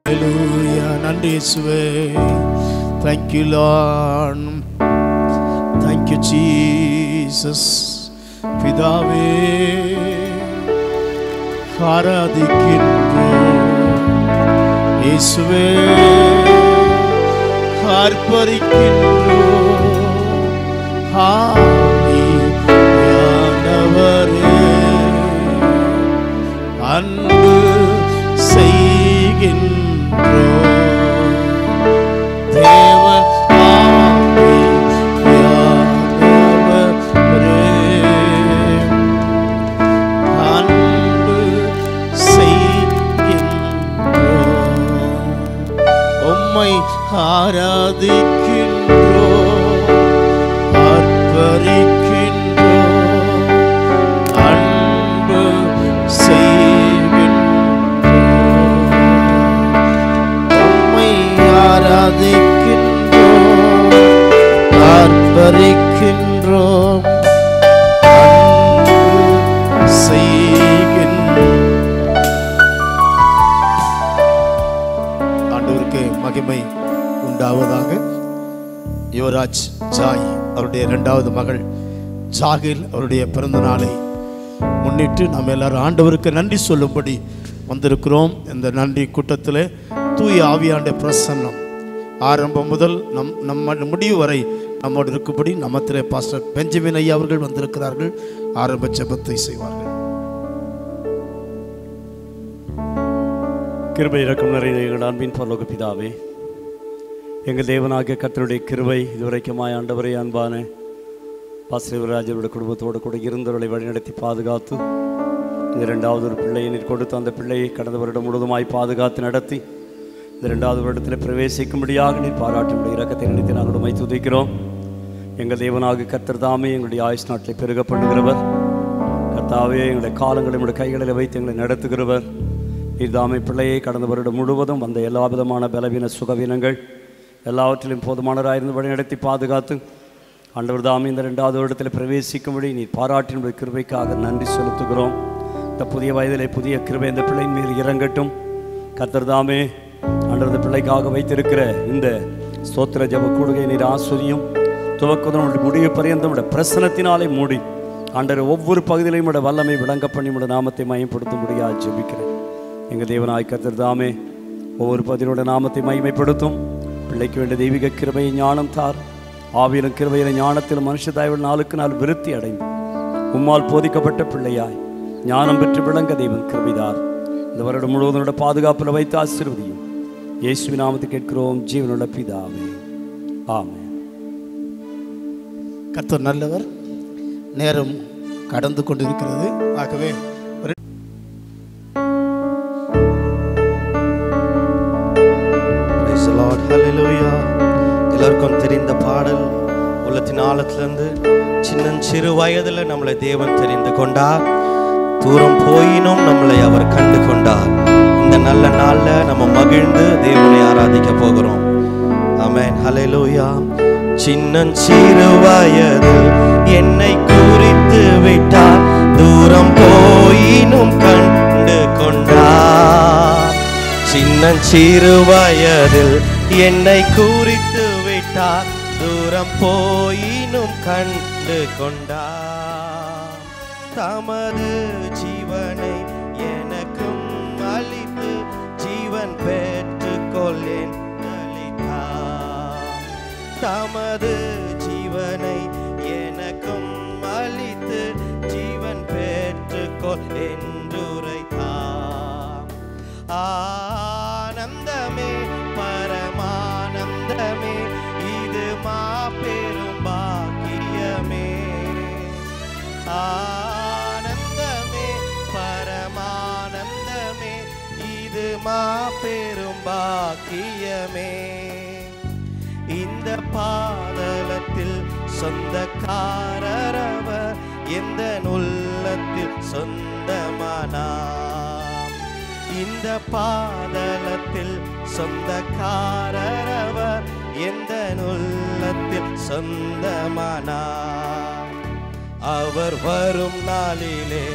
Hallelujah. நன்றி இயேசுவே. Thank you Lord. Thank you Jesus. பிதாவே ஆராதிக்கின்றோம். இயேசுவே ஆர்ப்பரிக்கின்றோம். ஆவியானவரே அன்பு செய்கின்றோம். தேவ ஆவியானவரே அன்பு செய்கின்றோம். உம்மை ஆராதிக்கின்றோம், ஆர்ப்பரிக்கின்றோம், அன்பு செய்கின்றோம். உம்மை ஆராதிக்கின்றோம், ஆர்ப்பரிக்கின்றோம், அன்பு செய்கின்றோம். ஆண்டவருக்கு மகிமை உண்டாவதாக. யுவராஜ் ஜாய் அவருடைய 2வது மகள் ஜாகில் அவருடைய பிறந்த நாளை முன்னிட்டு நாம் எல்லாரும் ஆண்டவருக்கு நன்றி சொல்லும்படி வந்திருக்கிறோம். இந்த நன்றி கூட்டத்தில் தூய ஆவியாண்ட பிரசன்னம் ஆரம்பம் முதல் நம்ம முடிவு வரை நம்மோடு இருக்கும்படி நம்மத்திலே பாஸ்டர் பெஞ்சமின் ஐயா அவர்கள் வந்திருக்கிறார்கள். ஆரம்ப ஜெபத்தை செய்வார்கள். கிருபை இரக்கம் நிறைந்த எங்கள் அன்பின் பரலோக பிதாவே, எங்கள் தேவனாகிய கர்த்தருடைய கிருபை இதுவரைக்குமாய் ஆண்டவரே அன்பான பாஸ்டர் யுவராஜருடைய குடும்பத்தோடு கூட இருந்தவர்களை வழிநடத்தி பாதுகாத்து இந்த 2வது ஒரு பிள்ளையை நீர் கொடுத்து அந்த பிள்ளையை கடந்த வருடம் முழுவதுமாய் பாதுகாத்து நடத்தி இந்த 2வது வருடத்தில் பிரவேசிக்கும்படியாக நீர் பாராட்டுடைய இரக்கத்தை நினைத்து நாங்கள் உம்மை துதிக்கிறோம். எங்கள் தேவனாகிய கர்த்தர் தாமே எங்களுடைய ஆயுஷ் நாட்களை பெருக பண்ணுகிறவர். கர்த்தாவே எங்களுடைய காலங்களை நம்முடைய கைகளில் வைத்து எங்களை நடத்துகிறவர். நீர் தாமே பிள்ளையை கடந்த வருடம் முழுவதும் வந்த எல்லா விதமான பலவீன சுகவீனங்கள் எல்லாவற்றிலும் போதுமானவராயிருந்து வழிநடத்தி பாதுகாத்து ஆண்டவர் தாமே இந்த 2வது வருடத்தில் பிரவேசிக்கும்படி நீர் பாராட்டினுடைய கிருபைக்காக நன்றி செலுத்துகிறோம். இந்த புதிய வயதிலே புதிய கிருபை இந்த பிள்ளையின் மேல் இறங்கட்டும். கர்த்தர் தாமே ஆண்டவர் பிள்ளைக்காக வைத்திருக்கிற இந்த ஸ்தோத்திர ஜெப கூடுகை நீர் ஆசீர்வதியும். துவக்கத்தினுடைய முடிவு பரியந்தம் பிரசனத்தினாலே மூடி ஆண்டவர் ஒவ்வொரு பகுதியிலையும் வல்லமை விளங்க பண்ணி நாமத்தை மயப்படுத்தும்படியாக ஜெபிக்கிறேன். எங்கள் தேவனாய் கர்த்தர் தாமே ஒவ்வொரு பதினோட நாமத்தை மகிமைப்படுத்தும். பிள்ளைக்கு வேண்டிய தெய்வீக கிருபையை ஞானம் தார். ஆவியிலும் கிருபையிலும் ஞானத்திலும் மனுஷ தயவில் நாளுக்கு நாள் விருத்தி அடைந்து உம்மால் போதிக்கப்பட்ட பிள்ளையாய் ஞானம் பெற்று விளங்க தெய்வம் கிருபைதார். இந்த வருடம் முழுவதனோட பாதுகாப்பில் வைத்து ஆசீர்வதியும். இயேசுவின் நாமத்தை கேட்கிறோம் ஜீவனுள்ள பிதாவே, ஆமென். கர்த்தர் நல்லவர். நேரம் கடந்து கொண்டிருக்கிறது. ஆகவே எல்லாருக்கும் தெரிந்த பாடல். உள்ளத்தின் ஆழத்திலிருந்து சின்னஞ்சிறு வயதில் நம்மளை தேவன் தெரிந்து கொண்டார். தூரம் போயினும் நம்மளை அவர் கண்டு கொண்டார். இந்த நல்ல நாளில் நம்ம மகிழ்ந்து தேவனை ஆராதிக்க போகிறோம். ஆமென், ஹல்லேலூயா. சின்னஞ்சிறு வயதில் என்னை குறித்து விட்டார், தூரம் போயினும் கண்டு கொண்டார். சின்னஞ்சிறு வயதில் என்னை குறித்து விட்டார், தூரம் போயினும் கண்டு கொண்டார். தமது ஜீவனை எனக்கும் அளித்து ஜீவன் பெற்றுக்கொள்ளேன் அளித்தார். தமது ஜீவனை எனக்கும் அளித்து ஜீவன் பெற்றுக்கொள் என்றுரைத்தார். ஆனந்தமே பரமானந்தமே, இது மாபெரும் பாக்கியமே. ஆனந்தமே பரமானந்தமே, இது மாபெரும் பாக்கியமே. இந்த பாதலத்தில் சொந்தக்காரரவர், எந்த உள்ளத்தில் சொந்தமானார். இந்த பாதலத்தில் சொந்தக்காரரவர், எந்த உள்ளத்தில் சொந்தமானார். அவர் வரும் நாளிலே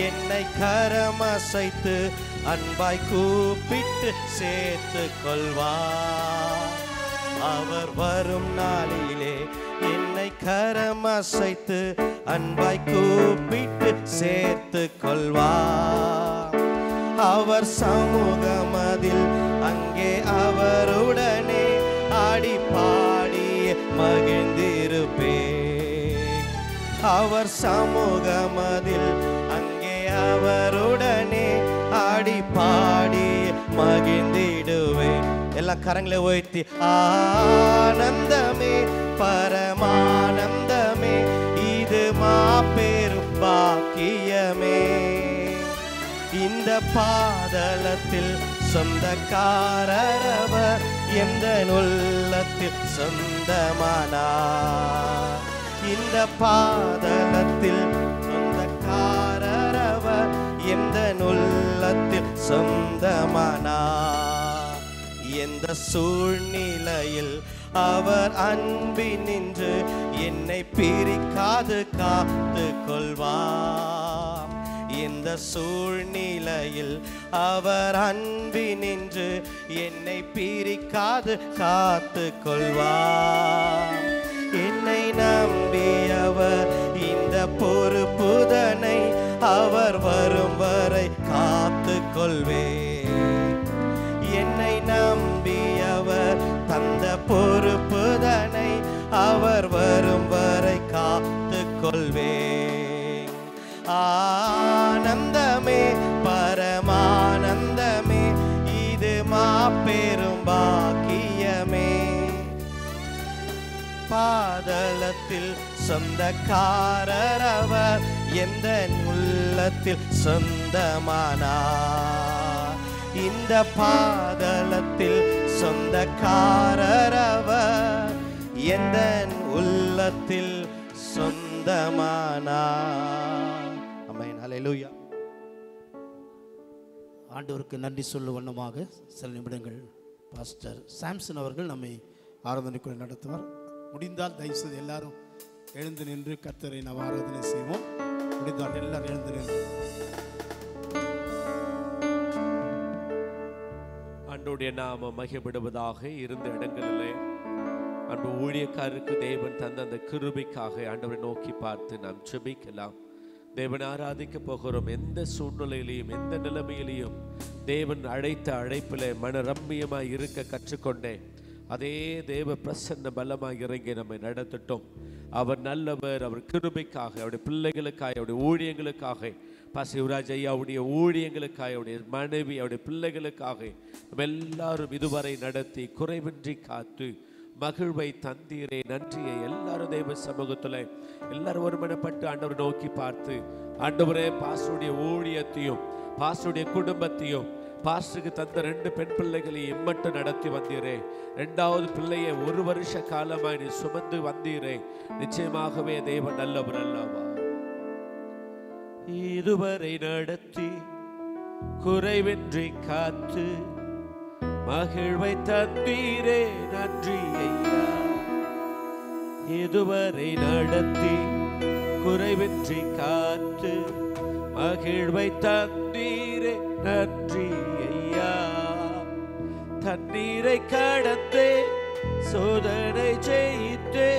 என்னை கரமசைத்து அன்பாய் கூப்பிட்டு சேர்த்து கொள்வார். அவர் வரும் நாளிலே என்னை கரம் அசைத்து அன்பாய் கூப்பிட்டு சேர்த்து கொள்வார். அவர் சமூகமதில் அங்கே அவருடனே ஆடி பாடி மகிழ்ந்திருப்பேன். அவர் சமூகமதில் அங்கே அவருடனே ஆடி பாடி மகிழ்ந்திடுவேன். எல்லா கரங்களை உயர்த்தி ஆனந்தமே பரமானந்தமே இது மாபெரும் பாக்கியமே. இந்த பாதலத்தில் சொந்தக்காரர் எந்த உள்ளத்தில் சொந்தமானார். இந்த பாதலத்தில் சொந்தக்காரர் எந்த உள்ளத்தில் சொந்தமானார். எந்த சூழ்நிலையில் அவர் அன்பினின்று என்னை பிரிக்காது காத்து கொள்வார். எந்த சூழ்நிலையில் அவர் அன்பினின்று என்னை பிரிக்காது காத்து கொள்வார். என்னை நம்பியவர் இந்த பொறுப்புதனை அவர் வரும் வரை காத்து கொள்வேன். என்னை நம்பியவர் தந்த பொறுப்புதனை அவர் வரும் வரை காத்து கொள்வேன். ஆனந்தமே பரமானந்தமே இது மாபெரும் பாக்கியமே. பாதலத்தில் சொந்தக்காரர் அவர் எந்த உள்ளத்தில் சொந்தமானார். இந்த பாதலத்தில் சொந்தக்காரர் அவர் எந்த உள்ளத்தில் சொந்தமானார். ஆமென். ஹல்லேலூயா. ஆண்டவருக்கு நன்றி சொல்லும் வண்ணமாக சில நிமிடங்கள் பாஸ்டர் சாம்சன் அவர்கள் நம்மை ஆராதனைக்குள்ளே நடத்துவார். முடிந்தால் தயவுசெய்து எல்லாரும் எழுந்து நின்று கர்த்தரை நாம் ஆராதனை செய்வோம். முடிந்தால் எல்லாரும் எழுந்து நின்று ஆண்டவருடைய நாமம் மகிமைப்படுவதாக. இருந்த இடங்களிலே அன்பு ஊழியக்காரருக்கு தேவன் தந்த அந்த கிருபைக்காக ஆண்டவரை நோக்கி பார்த்து நாம் ஜெபிக்கலாம். தேவன் ஆராதிக்க போகிறோம். எந்த சூழ்நிலையிலையும் எந்த நிலைமையிலையும் தேவன் அழைத்த அழைப்பில் மன ரம்மியமாய் இருக்க கற்றுக்கொண்டேன். அதே தேவ பிரசன்ன பலமாக இறங்கி நம்மை நடத்தட்டும். அவர் நல்லவர். அவர் கிருபைக்காக, அவருடைய பிள்ளைகளுக்காக, அவருடைய ஊழியங்களுக்காக, சிவராஜ் ஐயாவுடைய ஊழியங்களுக்காக, அவருடைய மனைவி, அவருடைய பிள்ளைகளுக்காக நம்ம எல்லாரும் இதுவரை நடத்தி குறைவின்றி காத்து மகிழ்வை தந்தீரே. நன்றியை எல்லாரும் தேவ சமூகத்தில் எல்லாரும் ஒருமனப்பட்டு ஆண்டவர் நோக்கி பார்த்து, ஆண்டவரே பாஸ்டருடைய ஊழியத்தையும் பாஸ்டருடைய குடும்பத்தையும் பாஸ்டருக்கு தந்த 2 பெண் பிள்ளைகளையும் இம்மட்டும் நடத்தி வந்தீரே. 2வது பிள்ளையை 1 வருஷ காலமாய் நீ சுமந்து வந்தீரே. நிச்சயமாகவே தேவன் நல்லவர் அல்லவா. இதுவரை நடத்தி குறைவின்றி காத்து மகிழ்வை தந்தீரே. நன்றி ஐயா. இதுவரை நடத்தி குறைவின்றி காத்து மகிழ்வை தந்தீரே. நன்றி ஐயா. தண்ணீரை கடந்தே சோதனை ஜெயித்தே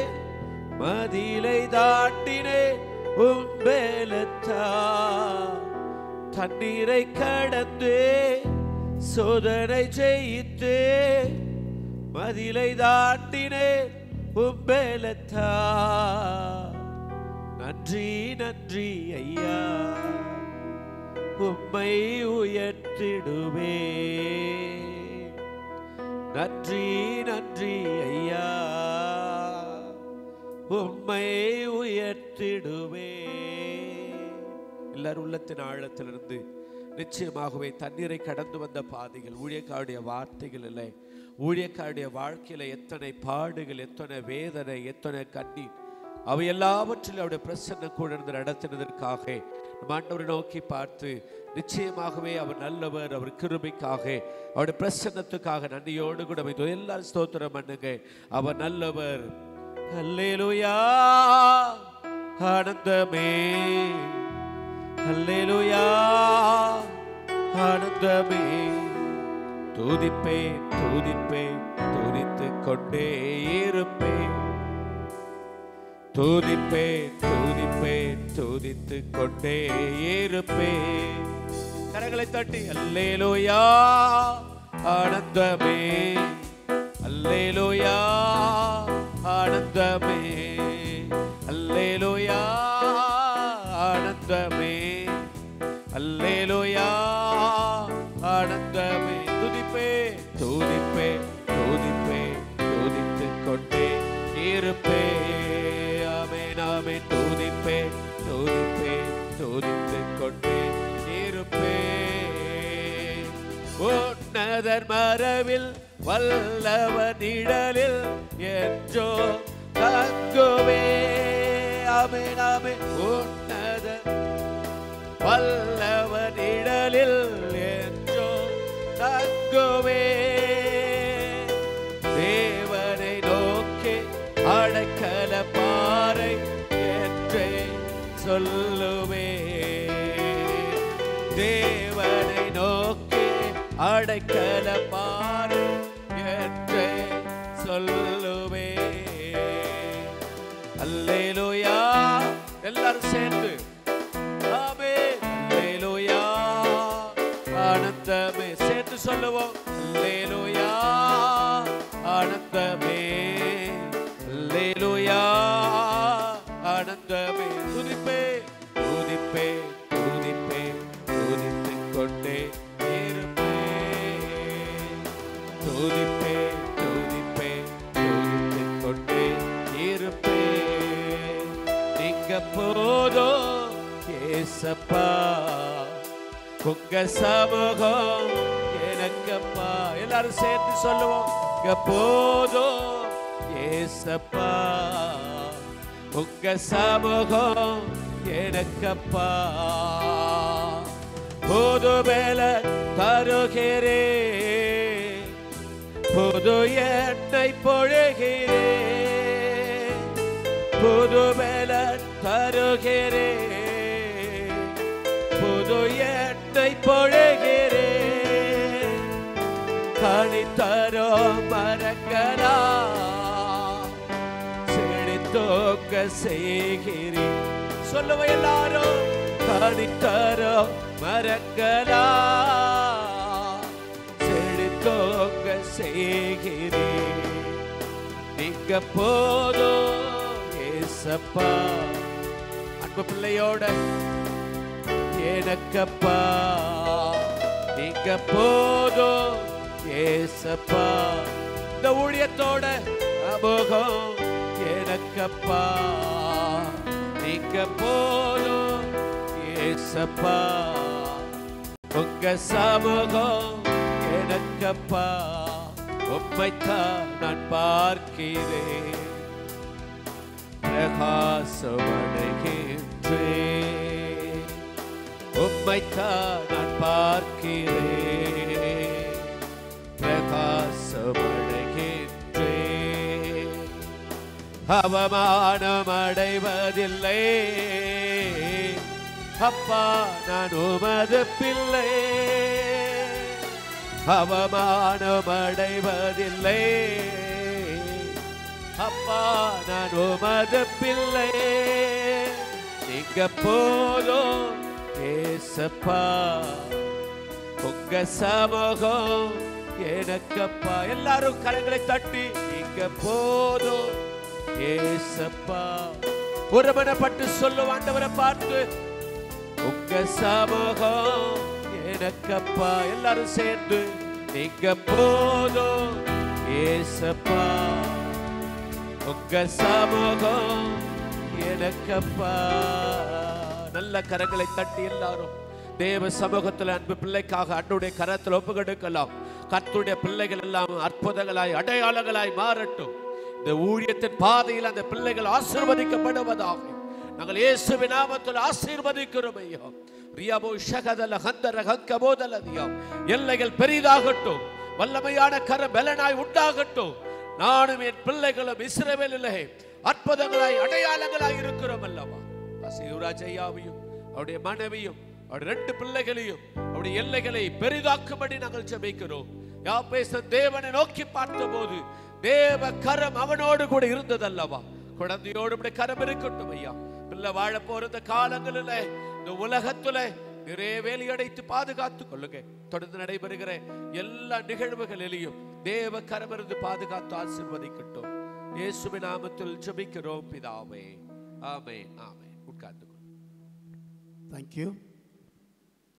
மதிலை தாண்டினே உம்பேலத்தா. தண்ணீரை கடந்தே சோதனை ஜெயித்தே மதிலை தாண்டினே உம்பேலத்தா. நன்றி நன்றி ஐயா. உம்மை உயர்த்திடுவே. நன்றி நன்றி ஐயா. உம்மை உயர்த்திடுவே. எல்லாரும் உள்ளத்தின் ஆழத்திலிருந்து நிச்சயமாகவே தண்ணீரை கடந்து வந்த பாதைகள், ஊழியக்காருடைய வார்த்தைகள் இல்லை, ஊழியக்காருடைய வாழ்க்கையில எத்தனை பாடுகள், எத்தனை வேதனை, எத்தனை கண்ணீர், அவை எல்லாவற்றிலும் அவருடைய பிரசன்ன கூட இருந்து நடத்தினதற்காக ஆண்டவரை நோக்கி பார்த்து நிச்சயமாகவே அவர் நல்லவர். அவர் கிருபைக்காக, அவருடைய பிரசன்னத்துக்காக நன்றியோடு கூட எல்லாரும் ஸ்தோத்திரம் பண்ணுங்க. அவர் நல்லவர். அல்லேலூயா. ஆனந்தமே. அல்லேலூயா. ஆனந்தமே. துதிப்பேன் துதிப்பேன் துதித்துக் கொண்டே இருப்பேன். துதிப்பேன் துதிப்பேன் துதித்துக் கொண்டே இருப்பேன். கரங்களை தட்டி அல்லேலூயா ஆனந்தமே, அல்லேலூயா ஆனந்தமே, அல்லேலூயா ஆனந்தமே, அல்லேலூயா ஆனந்தமே. துதிப்பேன் துதிப்பேன் துதிப்பேன் துதித்துக் கொண்டே இருப்பேன். ஆமென் ஆமென். துதிப்பேன் துதிப்பேன் துதித்துக் கொண்டே இருப்பேன். உன்னதர் மரபில் வல்லவர் நிழலில் என்றோ தங்குவே. ஆமென் ஆமென். உன்னதர் வல்லவர் நிழலில் என்றோ தங்குவே. தேவனை நோக்கி அடைக்கல பாறை என்றே சொல்லுவே. தேவனை நோக்கி அடைக்கல பாறை என்றே சொல்லுவே. அல்லேலூயா. எல்லாரும் சேர்ந்து ஆமென். அல்லேலூயா ஆனந்தமே. சேர்ந்து சொல்லுவோம். அல்லேலூயா ஆனந்தமே, அல்லேலூயா ஆனந்தமே. துதிப்பே துதிப்பே துதிப்பே துதித்துக் கொண்டே இருப்பேன். துதிப்பே துதிப்பே துதித்துக் கொண்டே இருப்பேன். நீங்க போதும் ஏசப்பா, உங்க சமூகம் எனக்கப்பா. எல்லாரும் சேர்த்து சொல்லுவோம். இங்க போதும் ஏசப்பா, உங்க சமூகம் எனக்கப்பா. புது மேல தருகிறே, புது எண்ணெய் பொழுகிறே, புது மேல தருகிறே, புது எண்ணெய் பொழுகிறே. கனி தரோ மரங்களா செழித்தோங்க செய்கிறே. சொல்லுவ எல்லாரும். கனி தரோ மரங்களா செழித்தோங்க செய்கிறே. நீங்க போதும் ஏசப்பா. அன்பு பிள்ளையோட எனக்கப்பா, நீங்க போதும் ஏசப்பா. இந்த ஊழியத்தோட அமோகம் எனக்கப்பா. நீங்க போதும் ஏசப்பா, உங்க சமூகம் எனக்கப்பா. உம்மைத்தான் நான் பார்க்கிறேன், பிரகாசமடைகின்றேன். உம்மைத்தான் நான் பார்க்கிறேன், பிரகாசமடைகின்றேன். அவமானம் அடைவதில்லை அப்பா, நான் உமது பிள்ளை. அவமானம் அடைவதில்லை அப்பா, நான் உமது பிள்ளை. நீங்க போதும் ஏசப்பா, உங்க சமூகம் எனக்கப்பா. எல்லாரும் கரங்களை தட்டி நீங்க போதும் ஏசப்பா. ஒருமனப்பட்டு சொல்லும் ஆண்டவரை பார்த்து, உங்க சமூகம் எனக்கப்பா. எல்லாரும் சேர்ந்து நீங்க போதும் ஏசப்பா, உங்க சமூகம் எனக்கப்பா. நல்ல கரங்களை தட்டி எல்லாரும் தேவ சமூகத்தில் அன்பு பிள்ளைக்காக அன்னுடைய கரத்தில் ஒப்புக்கொடுக்கலாம். கர்த்தருடைய பிள்ளைகள் எல்லாம் அற்புதங்களாய் அடையாளங்களாய் மாறட்டும். இந்த ஊழியத்தின் பாதையில் அந்த பிள்ளைகள் ஆசீர்வதிக்கப்படுவதாக நாங்கள் இயேசுவின் நாமத்தில் ஆசீர்வதிக்கிறோம் ஐயா. ரியாபோ ஷகதல ஹந்தர ஹங்கபோதலதியா. எல்லைகள் பெரிதாகட்டும், வல்லமையான கர பலனாய் உண்டாகட்டும். நானும் என் பிள்ளைகளும் இஸ்ரவேலிலே அற்புதங்களாய் அடையாளங்களாய் இருக்கிறோம் அல்லவா. யுவராஜ் ஐயாவையும் அவருடைய மனைவியும் அவருடைய 2 பிள்ளைகளையும் அவருடைய எல்லைகளை பெரிதாக்கும்படி நாங்கள் ஜெபிக்கிறோம். யாபேச தேவனை நோக்கி பார்த்தபோது தேவ கரம் அவனோடு கூட இருந்ததல்லவா? குழந்தையோடு உடைய கரம் இருக்கட்டும் ஐயா. பிள்ளை வாழ போற இந்த காலங்களில் இந்த உலகத்துல நிறைய வேலி அடைத்து பாதுகாத்துக் கொள்ளுங்க. தொடர்ந்து நடைபெறுகிற எல்லா நிகழ்வுகளிலையும் தேவ கரம் இருந்து பாதுகாத்து ஆசீர்வதிக்கட்டும். இயேசுவின் நாமத்தில் ஜெபிக்கிறோம் பிதாவே. ஆமென், ஆமென். உட்கார்ந்து. தேங்க்யூ.